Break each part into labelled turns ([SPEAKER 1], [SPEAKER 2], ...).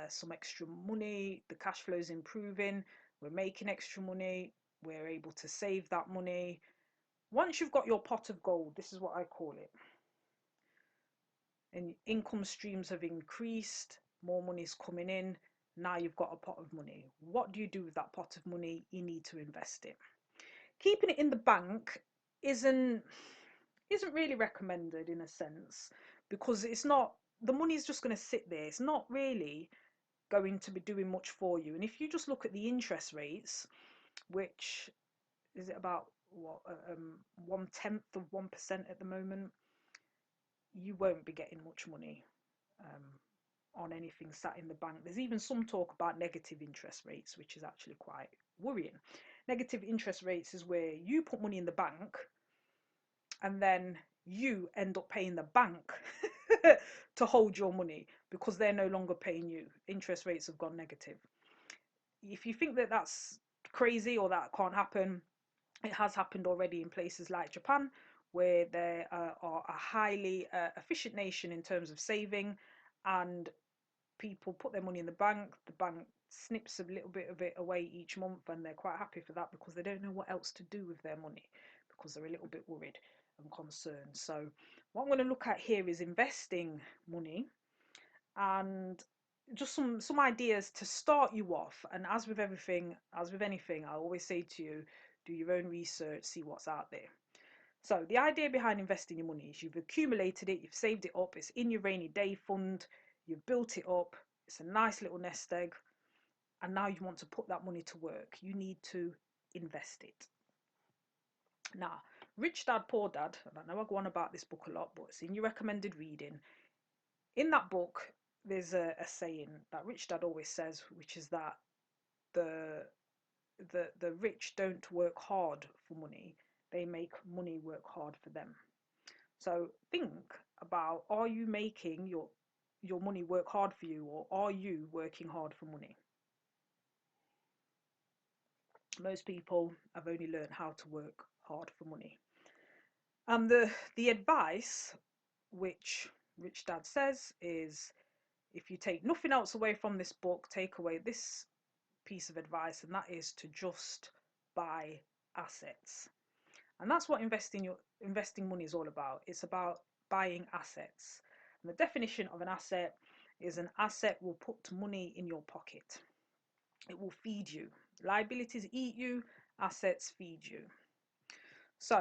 [SPEAKER 1] some extra money, the cash flow is improving, we're making extra money, we're able to save that money. Once you've got your pot of gold, this is what I call it, and income streams have increased, more money is coming in, now you've got a pot of money. What do you do with that pot of money? You need to invest it. Keeping it in the bank isn't really recommended in a sense, because it's not, the money is just going to sit there. It's not really going to be doing much for you. And if you just look at the interest rates, which is it about what 1/10 of 1% at the moment, you won't be getting much money on anything sat in the bank. There's even some talk about negative interest rates, which is actually quite worrying. Negative interest rates is where you put money in the bank and then you end up paying the bank to hold your money because they're no longer paying you. Interest rates have gone negative. If you think that that's crazy or that can't happen, it has happened already in places like Japan, where they are a highly efficient nation in terms of saving, and people put their money in the bank snips a little bit of it away each month, and they're quite happy for that because they don't know what else to do with their money, because they're a little bit worried and concerned. So what I'm going to look at here is investing money, and just some ideas to start you off. And as with everything, as with anything, I always say to you, do your own research, see what's out there. So the idea behind investing your money is you've accumulated it, you've saved it up, it's in your rainy day fund, you've built it up, it's a nice little nest egg, and now you want to put that money to work. You need to invest it. Now, Rich Dad, Poor Dad, and I know I go on about this book a lot, but it's in your recommended reading. In that book, there's a saying that Rich Dad always says, which is that the the rich don't work hard for money, they make money work hard for them. So think about, are you making your money work hard for you, or are you working hard for money? Most people have only learned how to work hard for money. And the advice which Rich Dad says is, if you take nothing else away from this book, take away this piece of advice, and that is to just buy assets. And that's what investing money is all about. It's about buying assets. And the definition of an asset is, an asset will put money in your pocket. It will feed you. Liabilities eat you, assets feed you. So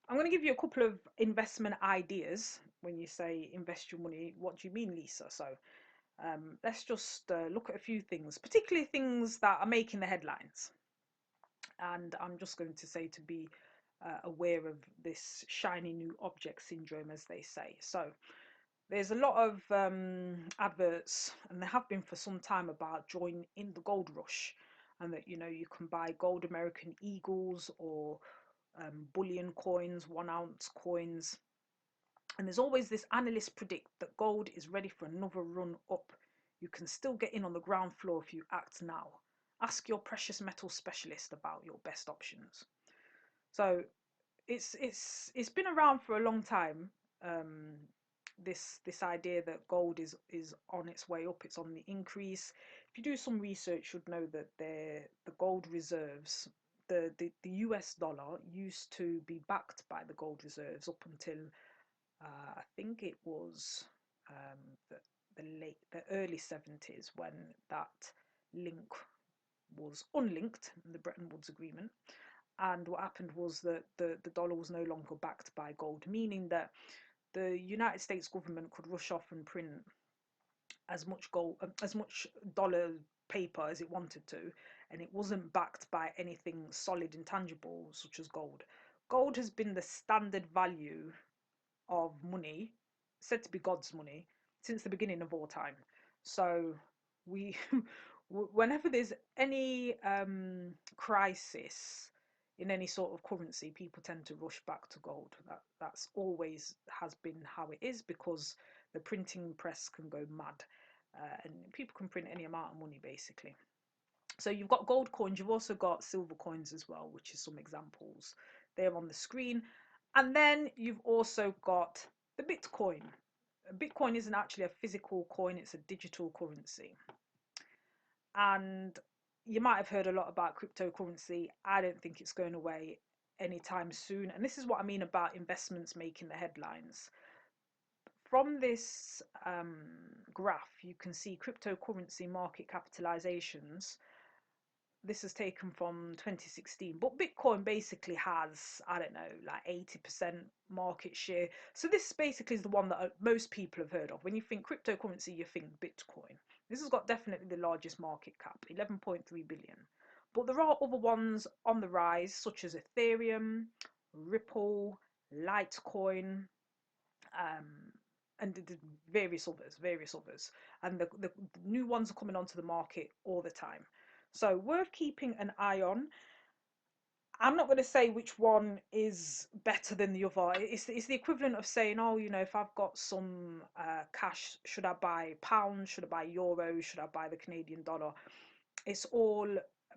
[SPEAKER 1] I'm going to give you a couple of investment ideas. When you say invest your money, what do you mean, Lisa? So let's just look at a few things, particularly things that are making the headlines. And I'm just going to say to be aware of this shiny new object syndrome, as they say. So there's a lot of adverts, and there have been for some time, about join in the gold rush, and that, you know, you can buy gold American Eagles or bullion coins, 1 ounce coins. And there's always this analyst predict that gold is ready for another run up. You can still get in on the ground floor if you act now. Ask your precious metal specialist about your best options. So it's been around for a long time. This idea that gold is on its way up, it's on the increase. If you do some research, you'd know that the gold reserves, the US dollar used to be backed by the gold reserves up until I think it was the early 70s, when that link was unlinked in the Bretton Woods Agreement. And what happened was that the dollar was no longer backed by gold, meaning that the United States government could rush off and print as much dollar paper as it wanted to, and it wasn't backed by anything solid and tangible such as gold. Gold has been the standard value of money, said to be God's money, since the beginning of all time. So we, whenever there's any crisis in any sort of currency, people tend to rush back to gold. That's always has been how it is, because the printing press can go mad, and people can print any amount of money basically. So you've got gold coins, you've also got silver coins as well, which is some examples there on the screen. And then you've also got the Bitcoin. Bitcoin isn't actually a physical coin, it's a digital currency. And you might have heard a lot about cryptocurrency. I don't think it's going away anytime soon. And this is what I mean about investments making the headlines. From this graph, you can see cryptocurrency market capitalizations. This is taken from 2016, but Bitcoin basically has, I don't know, like 80% market share. So this basically is the one that most people have heard of. When you think cryptocurrency, you think Bitcoin. This has got definitely the largest market cap, 11.3 billion. But there are other ones on the rise, such as Ethereum, Ripple, Litecoin, um, and the various others. And the new ones are coming onto the market all the time. So worth keeping an eye on. I'm not going to say which one is better than the other. It's the equivalent of saying, oh, you know, if I've got some cash, should I buy pounds? Should I buy euros? Should I buy the Canadian dollar? It's all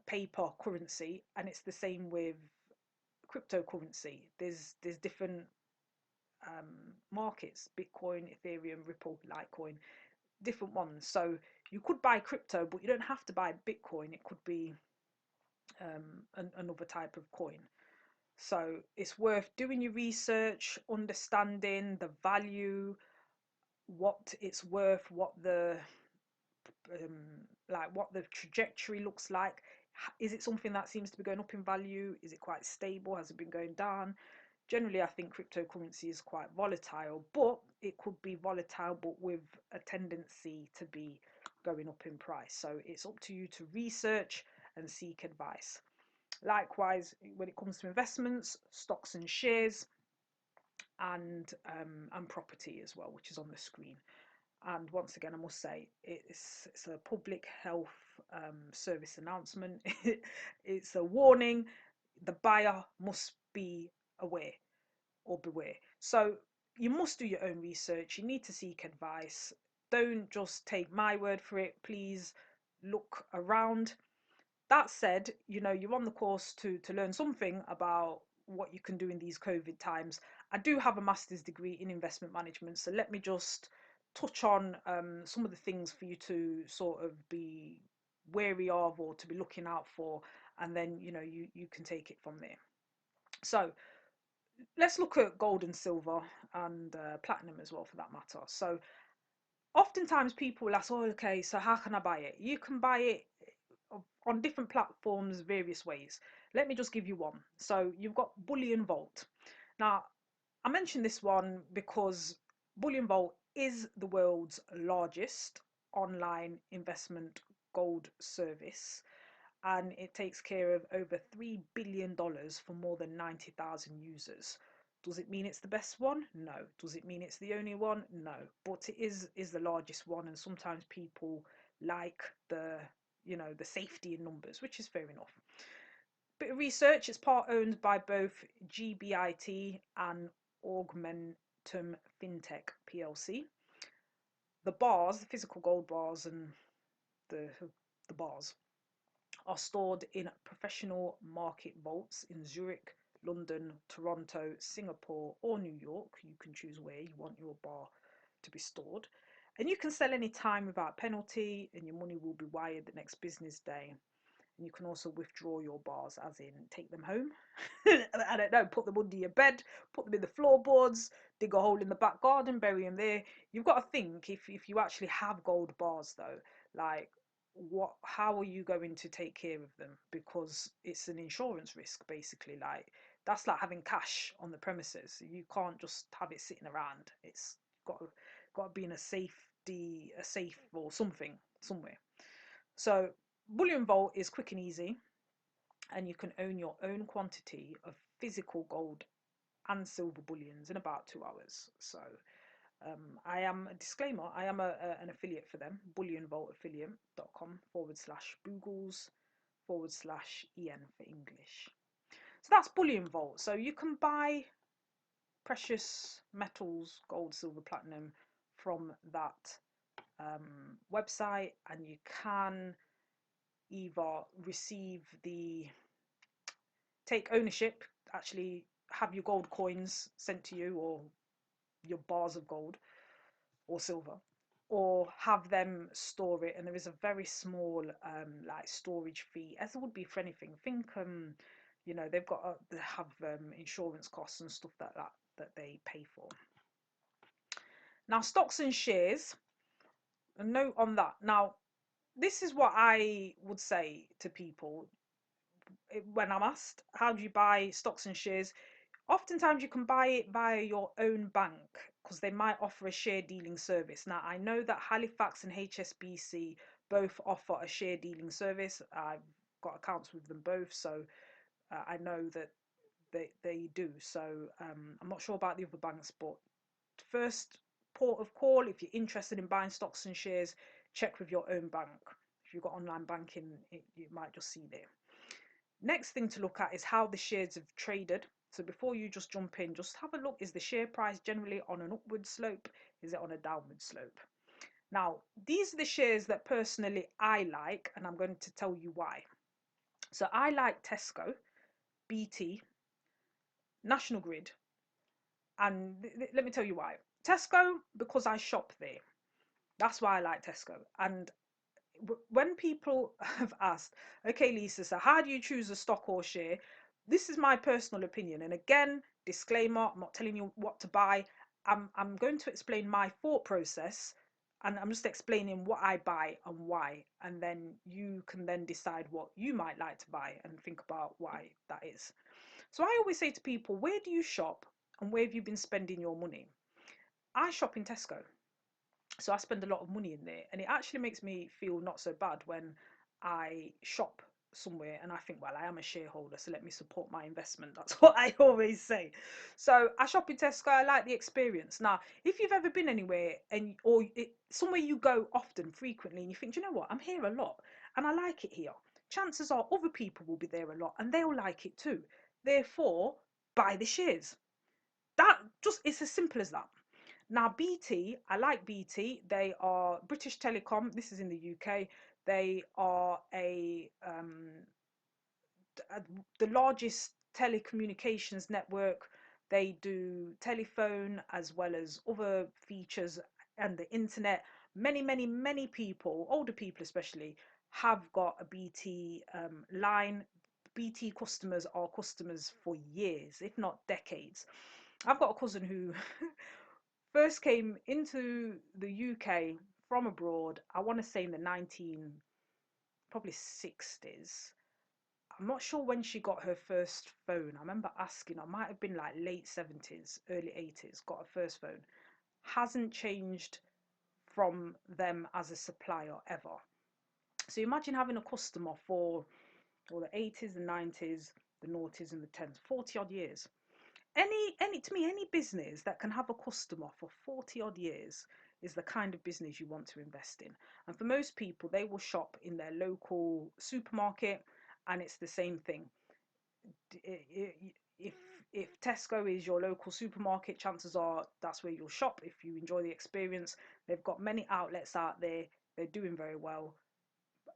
[SPEAKER 1] paper currency, and it's the same with cryptocurrency. There's different markets: Bitcoin, Ethereum, Ripple, Litecoin, different ones. So you could buy crypto, but you don't have to buy Bitcoin. It could be another type of coin. So it's worth doing your research, understanding the value, what it's worth, what the what the trajectory looks like. Is it something that seems to be going up in value? Is it quite stable? Has it been going down? Generally, I think cryptocurrency is quite volatile, but it could be volatile, but with a tendency to be going up in price. So it's up to you to research and seek advice. Likewise, when it comes to investments, stocks and shares, and property as well, which is on the screen. And once again, I must say it's a public health service announcement. It's a warning. The buyer must be aware or beware. So you must do your own research. You need to seek advice. Don't just take my word for it. Please look around. That said, you know, you're on the course to learn something about what you can do in these COVID times. I do have a master's degree in investment management, so let me just touch on some of the things for you to sort of be wary of or to be looking out for, and then you know you can take it from there. So let's look at gold and silver and platinum as well, for that matter. So oftentimes people will ask, oh, okay, so how can I buy it? You can buy it on different platforms, various ways. Let me just give you one. So you've got Bullion Vault. Now, I mentioned this one because Bullion Vault is the world's largest online investment gold service, and it takes care of over $3 billion for more than 90,000 users. Does it mean it's the best one? No. Does it mean it's the only one? No. But it is the largest one, and sometimes people like the, you know, the safety in numbers, which is fair enough. Bit of research, it's part owned by both GBIT and Augmentum Fintech PLC. The bars, the physical gold bars and the bars are stored in professional market vaults in Zurich, London, Toronto, Singapore, or New York. You can choose where you want your bar to be stored. And you can sell any time without penalty, and your money will be wired the next business day. And you can also withdraw your bars, as in take them home. I don't know, put them under your bed, put them in the floorboards, dig a hole in the back garden, bury them there. You've got to think, if you actually have gold bars though, like how are you going to take care of them? Because it's an insurance risk basically. Like that's like having cash on the premises. You can't just have it sitting around. It's got to be in a safe or something somewhere. So Bullion Vault is quick and easy, and you can own your own quantity of physical gold and silver bullions in about 2 hours. So I am a disclaimer, I am an affiliate for them, bullionvaultaffiliate.com/boogles/en for English. So that's Bullion Vault. So you can buy precious metals, gold, silver, platinum from that website, and you can either take ownership, actually have your gold coins sent to you, or your bars of gold or silver, or have them store it, and there is a very small like storage fee, as there would be for anything. I think you know, they've got they have insurance costs and stuff like that that they pay for. Now, stocks and shares, a note on that. Now, this is what I would say to people when I'm asked, how do you buy stocks and shares? Oftentimes you can buy it via your own bank because they might offer a share dealing service. Now, I know that Halifax and HSBC both offer a share dealing service. I've got accounts with them both, so I know that they do. So I'm not sure about the other banks, but first port of call, if you're interested in buying stocks and shares, check with your own bank. If you've got online banking, you might just see there. Next thing to look at is how the shares have traded. So before you just jump in, just have a look. Is the share price generally on an upward slope? Is it on a downward slope? Now, these are the shares that personally I like, and I'm going to tell you why. So I like Tesco, BT, National Grid, and let me tell you why. Tesco, because I shop there. That's why I like Tesco. And when people have asked, okay, Lisa, so how do you choose a stock or share? This is my personal opinion. And again, disclaimer, I'm not telling you what to buy. I'm going to explain my thought process, and I'm just explaining what I buy and why. And then you can then decide what you might like to buy and think about why that is. So I always say to people, where do you shop and where have you been spending your money? I shop in Tesco. So I spend a lot of money in there, and it actually makes me feel not so bad when I shop somewhere and I think, well, I am a shareholder, so let me support my investment. That's what I always say. So I shop in Tesco. I like the experience. Now, if you've ever been anywhere and somewhere you go often, frequently, and you think, you know what, I'm here a lot and I like it here, chances are other people will be there a lot and they'll like it too. Therefore, buy the shares. That just, it's as simple as that. Now, BT, I like BT. They are British Telecom. This is in the UK. They are the largest telecommunications network. They do telephone as well as other features and the internet. Many people, older people especially, have got a BT line. BT customers are customers for years, if not decades. I've got a cousin who first came into the UK from abroad, I want to say in the probably 60s. I'm not sure when she got her first phone. I remember asking, I might have been like late 70s, early 80s, got her first phone. Hasn't changed from them as a supplier ever. So imagine having a customer for all the 80s, the 90s, the noughties and the 10s, 40 odd years. Any business that can have a customer for 40 odd years is the kind of business you want to invest in. And for most people, they will shop in their local supermarket, and it's the same thing. If Tesco is your local supermarket, chances are that's where you'll shop if you enjoy the experience. They've got many outlets out there. They're doing very well.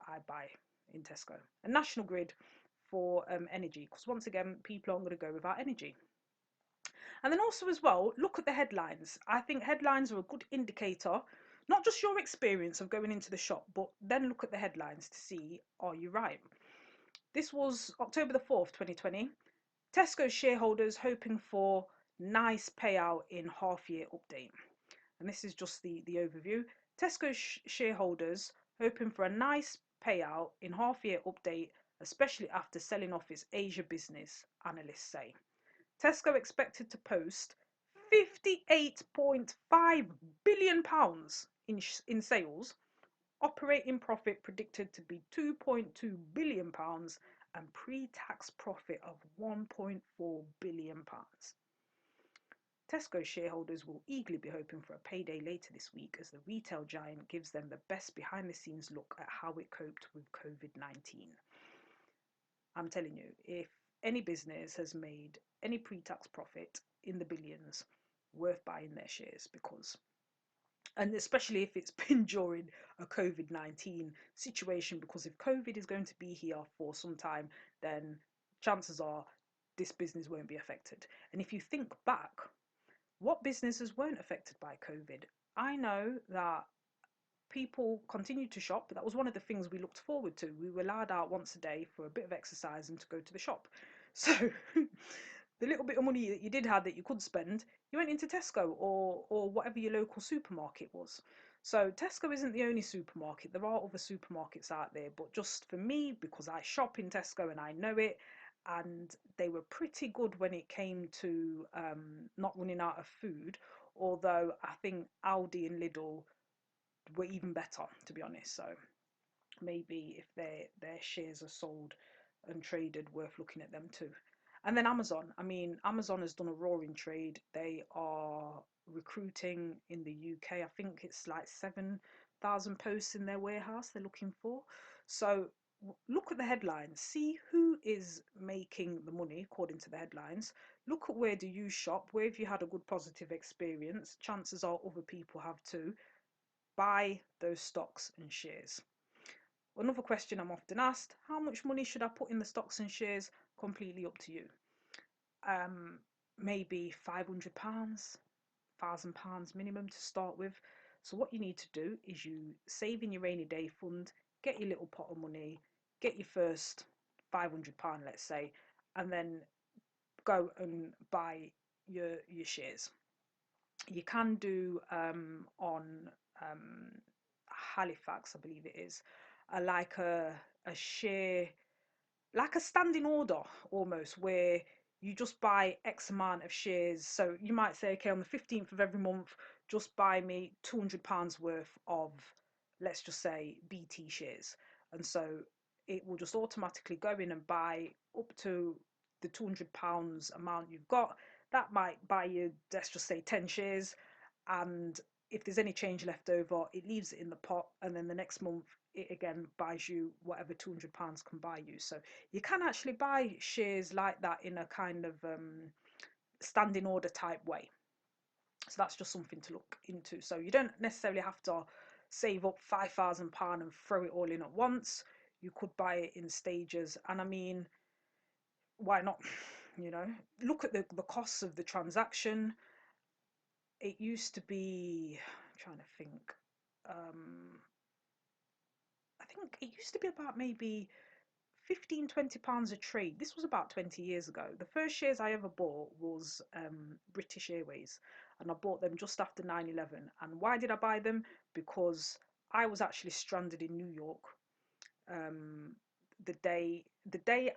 [SPEAKER 1] I buy in Tesco. And National Grid for energy, because once again, people aren't going to go without energy. And then also as well, look at the headlines. I think headlines are a good indicator, not just your experience of going into the shop, but then look at the headlines to see, are you right? This was October the 4th, 2020. Tesco shareholders hoping for nice payout in half year update. And this is just the overview. Tesco shareholders hoping for a nice payout in half year update, especially after selling off its Asia business, analysts say. Tesco expected to post £58.5 billion in sales, operating profit predicted to be £2.2 billion, and pre-tax profit of £1.4 billion. Tesco shareholders will eagerly be hoping for a payday later this week as the retail giant gives them the best behind-the-scenes look at how it coped with COVID-19. I'm telling you, if any business has made any pre-tax profit in the billions, worth buying their shares, because, and especially if it's been during a COVID-19 situation, because if COVID is going to be here for some time, then chances are this business won't be affected. And if you think back, what businesses weren't affected by COVID? I know that people continued to shop. That was one of the things we looked forward to. We were allowed out once a day for a bit of exercise and to go to the shop. So the little bit of money that you did have that you could spend, you went into Tesco or whatever your local supermarket was. So Tesco isn't the only supermarket. There are other supermarkets out there, but just for me, because I shop in Tesco and I know it, and they were pretty good when it came to not running out of food. Although I think Aldi and Lidl were even better, to be honest. So maybe if their shares are sold and traded, worth looking at them too. And then Amazon. I mean, Amazon has done a roaring trade. They are recruiting in the UK. I think it's like 7,000 posts in their warehouse they're looking for. So look at the headlines, see who is making the money according to the headlines. Look at where do you shop, where have you had a good positive experience. Chances are other people have too. Buy those stocks and shares. Another question I'm often asked, how much money should I put in the stocks and shares? Completely up to you. Maybe £500, £1,000 minimum to start with. So what you need to do is you save in your rainy day fund, get your little pot of money, get your first £500, let's say, and then go and buy your shares. You can do on Halifax, I believe it is, like a share, like a standing order almost, where you just buy X amount of shares. So you might say, okay, on the 15th of every month, just buy me £200 worth of, let's just say, BT shares. And so it will just automatically go in and buy up to the £200 amount you've got. That might buy you, let's just say, 10 shares. And if there's any change left over, it leaves it in the pot. And then the next month, it again buys you whatever £200 can buy you. So you can actually buy shares like that in a kind of standing order type way. So that's just something to look into. So you don't necessarily have to save up £5,000 and throw it all in at once. You could buy it in stages. And I mean, why not? You know, look at the costs of the transaction. It used to be, I'm trying to think, I think it used to be about maybe 15-20 pounds a trade. This was about 20 years ago. The first shares I ever bought was British Airways, and I bought them just after 9/11. And why did I buy them? Because I was actually stranded in New York the day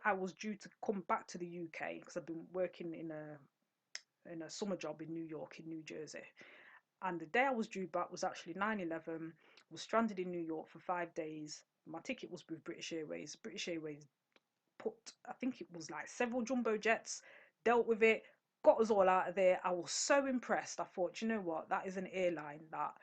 [SPEAKER 1] I was due to come back to the UK, because I've been working in a summer job in New York, in New Jersey. And the day I was due back was actually 9/11. Was stranded in New York for 5 days. My ticket was with British Airways. British Airways put, I think it was like several jumbo jets, dealt with it, got us all out of there. I was so impressed. I thought, you know what, that is an airline that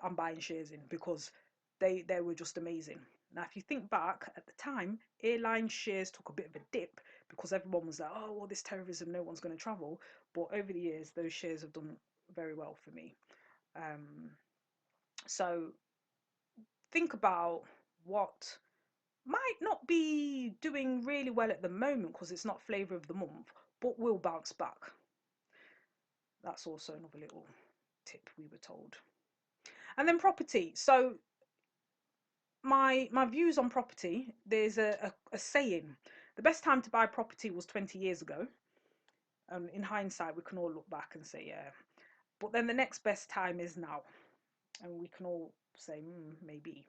[SPEAKER 1] I'm buying shares in, because they were just amazing. Now, if you think back at the time, airline shares took a bit of a dip because everyone was like, oh, well, this terrorism, no one's going to travel. But over the years, those shares have done very well for me. So think about what might not be doing really well at the moment because it's not flavour of the month, but will bounce back. That's also another little tip we were told. And then property. So my views on property, there's a saying, the best time to buy property was 20 years ago. In hindsight, we can all look back and say, yeah. But then the next best time is now. And we can all say, maybe.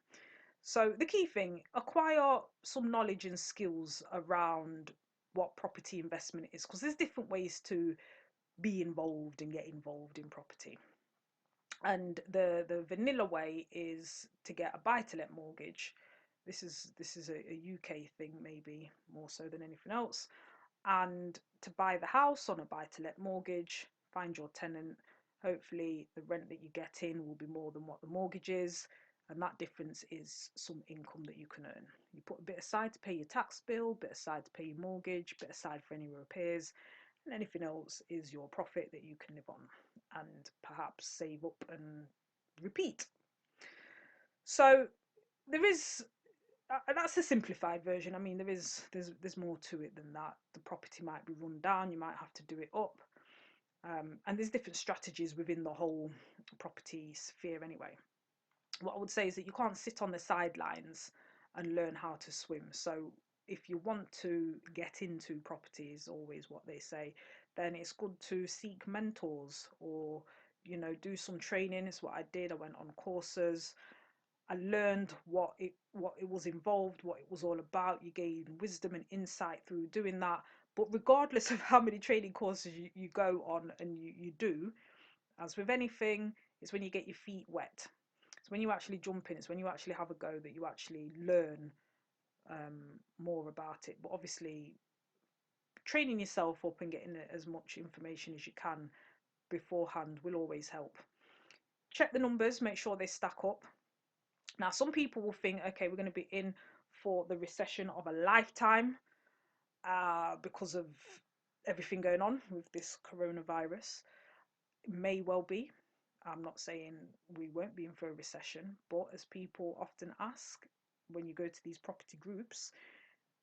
[SPEAKER 1] So the key thing, acquire some knowledge and skills around what property investment is, because there's different ways to be involved and get involved in property. And the vanilla way is to get a buy-to-let mortgage. This is a UK thing, maybe more so than anything else. And to buy the house on a buy-to-let mortgage, find your tenant. Hopefully the rent that you get in will be more than what the mortgage is, and that difference is some income that you can earn. You put a bit aside to pay your tax bill, bit aside to pay your mortgage, bit aside for any repairs, and anything else is your profit that you can live on and perhaps save up and repeat. So there is that's a simplified version. I mean, there's more to it than that. The property might be run down, you might have to do it up, and there's different strategies within the whole property sphere anyway. what I would say is that you can't sit on the sidelines and learn how to swim. So if you want to get into property, is always what they say, then it's good to seek mentors, or do some training. It's what I did. I went on courses. I learned what it was involved, what it was all about. You gain wisdom and insight through doing that. But regardless of how many training courses you go on and you do, as with anything, it's when you get your feet wet. It's when you actually jump in. It's when you actually have a go that you actually learn more about it. But obviously, training yourself up and getting as much information as you can beforehand will always help. Check the numbers, make sure they stack up. Now, some people will think, okay, we're going to be in for the recession of a lifetime because of everything going on with this coronavirus. It may well be. I'm not saying we won't be in for a recession, but as people often ask when you go to these property groups,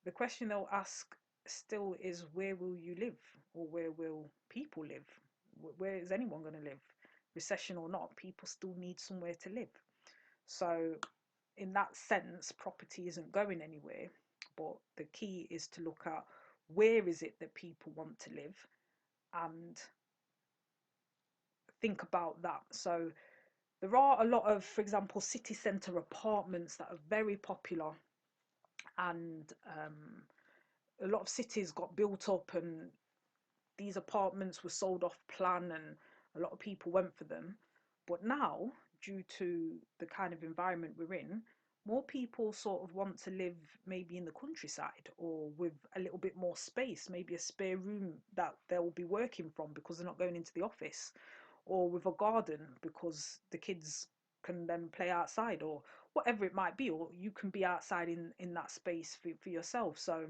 [SPEAKER 1] the question they'll ask still is, where will you live, or where will people live? Where is anyone going to live? Recession or not, people still need somewhere to live. So in that sense, property isn't going anywhere, but the key is to look at where is it that people want to live and think about that. So there are a lot of, for example, city centre apartments that are very popular, and a lot of cities got built up, and these apartments were sold off plan, and a lot of people went for them. But now, due to the kind of environment we're in, more people sort of want to live maybe in the countryside, or with a little bit more space, maybe a spare room that they'll be working from because they're not going into the office, or with a garden because the kids can then play outside, or whatever it might be, or you can be outside in that space for yourself. So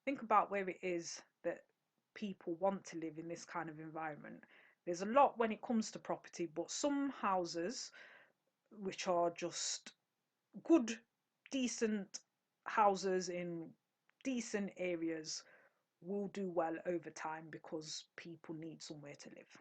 [SPEAKER 1] think about where it is that people want to live in this kind of environment. There's a lot when it comes to property, but some houses which are just good, decent houses in decent areas will do well over time because people need somewhere to live.